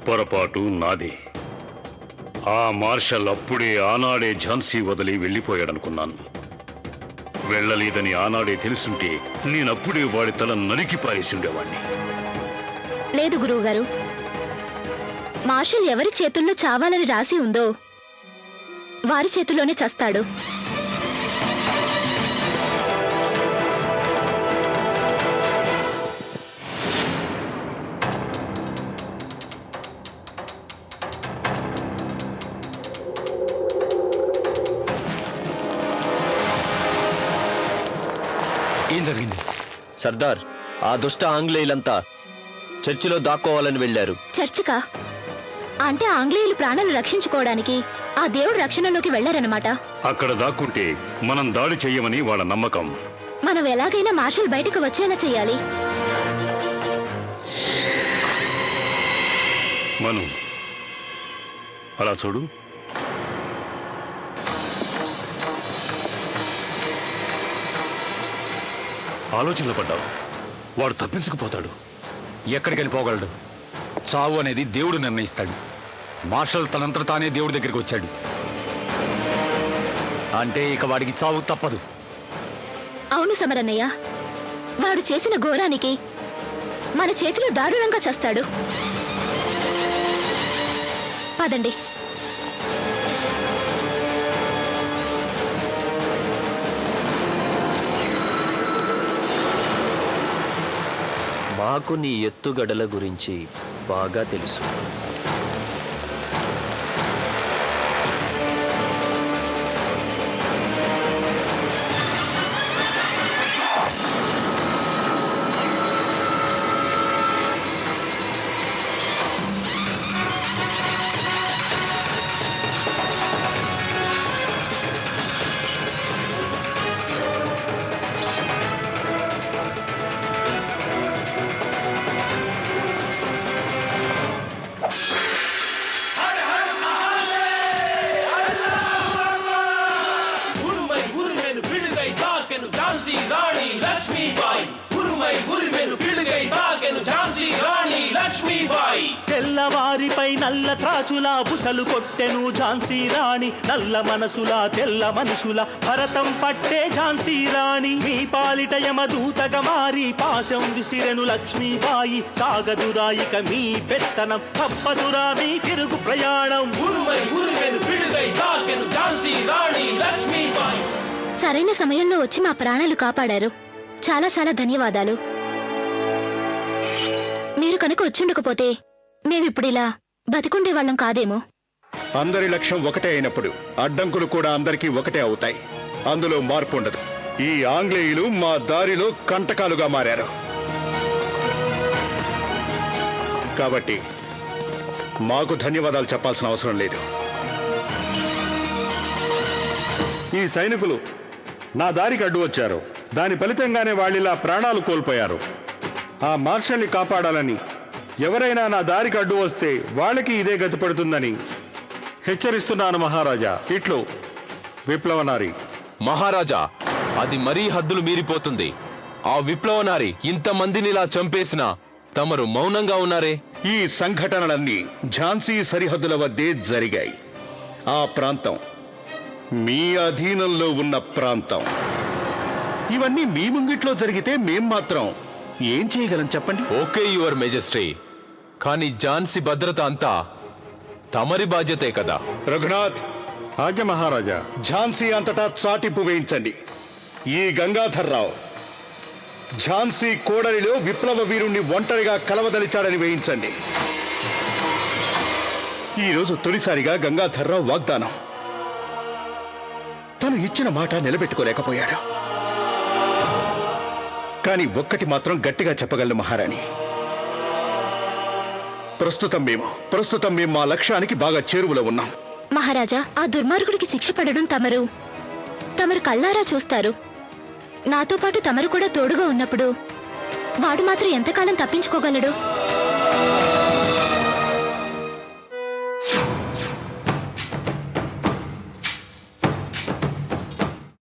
పొరపాటు నాదే. ఆ మార్షల్ అప్పుడే ఆనాడే ఝాన్సీ వదిలి వెళ్ళిపోయాడనుకున్నాను. వెళ్ళలేదని ఆనాడే తెలుసుంటే నేనప్పుడే వాడి తల నరికి పారేసి ఉండేవాణ్ణి. లేదు గురువుగారు, మార్షల్ ఎవరి చేతుల్లో చావాలని రాసి ఉందో వారి చేతుల్లోనే చస్తాడు. ఏం జరిగింది? సర్దార్, ఆ దుష్ట ఆంగ్లేయులంతా చర్చిలో దాక్కోవాలని వెళ్లారు. చర్చికా? అంటే ఆంగ్లేయులు ప్రాణాలు రక్షించుకోవడానికి ఆ దేవుడు రక్షణలోకి వెళ్లారన్నమాట. అక్కడ దాక్కుంటే మనం దాడి చెయ్యమని వాళ్ళ నమ్మకం. మనం ఎలాగైనా మార్షల్ బయటకు వచ్చేలా చెయ్యాలి. మను, అలా చూడు. ఆలోచనలు పడ్డావు. వాడు తప్పించుకుపోతాడు. ఎక్కడికి వెళ్ళిపోగలడు? చావు అనేది దేవుడు నిర్ణయిస్తాడు. మార్షల్ తనంతట తానే దేవుడి దగ్గరికి వచ్చాడు అంటే ఇక వాడికి చావు తప్పదు. అవును సమరన్నయ్య, వాడు చేసిన ఘోరానికి మన చేతిలో దారుణంగా చస్తాడు. పదండి. మాకు నీ ఎత్తుగడల గురించి బాగా తెలుసు. తెల్లవారిపై నల్ల త్రాచులా బుసలు కొట్టెను ఝాన్సీ రాణి. నల్ల మనసులా తెల్ల మనుషుల భరతం పట్టే ఝాన్సీ రాణి. మీ పాలిట యమదూతగా మారి పాశం విసిరెను లక్ష్మీబాయి. సాగదురాయిక మీ పెత్తనం, తప్పదురా మీ తిరుగు ప్రయాణం. సరైన సమయంలో వచ్చి మా ప్రాణాలు కాపాడారు. చాలా చాలా ధన్యవాదాలు. మీరు కనుక వచ్చుండకపోతే మేమిప్పుడిలా బతికుండే వాళ్ళం కాదేమో. అందరి లక్ష్యం ఒకటే అయినప్పుడు అడ్డంకులు కూడా అందరికీ ఒకటే అవుతాయి. అందులో మార్పు ఉండదు. ఈ ఆంగ్లేయులు మా దారిలో కంటకాలుగా మారారు. కాబట్టి మాకు ధన్యవాదాలు చెప్పాల్సిన అవసరం లేదు. ఈ సైనికులు నా దారికి అడ్డు వచ్చారు. దాని ఫలితంగానే వాళ్ళిలా ప్రాణాలు కోల్పోయారు. ఆ మార్షల్ని కాపాడాలని ఎవరైనా నా దారికి అడ్డు వస్తే వాళ్ళకి ఇదే గతి పడుతుందని హెచ్చరిస్తున్నాను మహారాజా. ఇట్లు విప్లవనారి. మహారాజా, అది మరీ హద్దులు మీరిపోతుంది. ఆ విప్లవనారి ఇంతమందినిలా చంపేసినా తమరు మౌనంగా ఉన్నారే. ఈ సంఘటనలన్నీ ఝాన్సీ సరిహద్దుల వద్దే జరిగాయి. ఆ ప్రాంతం మీ అధీనంలో ఉన్న ప్రాంతం. ఇవన్నీ మీ ముంగిట్లో జరిగితే మేం మాత్రం ఏం చేయగలం చెప్పండి? ఓకే యువర్ మెజెస్టీ, కానీ ఝాన్సీ భద్రత అంతా తమరి బాధ్యతే కదా. రఘునాథ్. ఆజ్ఞ మహారాజా. ఝాన్సీ అంతటా చాటింపు వేయించండి. ఈ గంగాధర్రావు ఝాన్సీ కోడలిలో విప్లవ వీరుణ్ణి ఒంటరిగా కలవదలిచాడని వేయించండి. ఈరోజు తొలిసారిగా గంగాధర్రావు వాగ్దానం. తను ఇచ్చిన మాట నిలబెట్టుకోలేకపోయాడు. కానీ ఒక్కటి మాత్రం గట్టిగా చెప్పగలను మహారాణి. ప్రస్తుతం మేము మా లక్ష్యానికి బాగా చేరువలో ఉన్నాం. మహారాజా, ఆ దుర్మార్గుడికి శిక్ష పడడం తమరు కళ్ళారా చూస్తారు. నాతో పాటు తమరు కూడా తోడుగా ఉన్నప్పుడు వాడు మాత్రం ఎంతకాలం తప్పించుకోగలడు?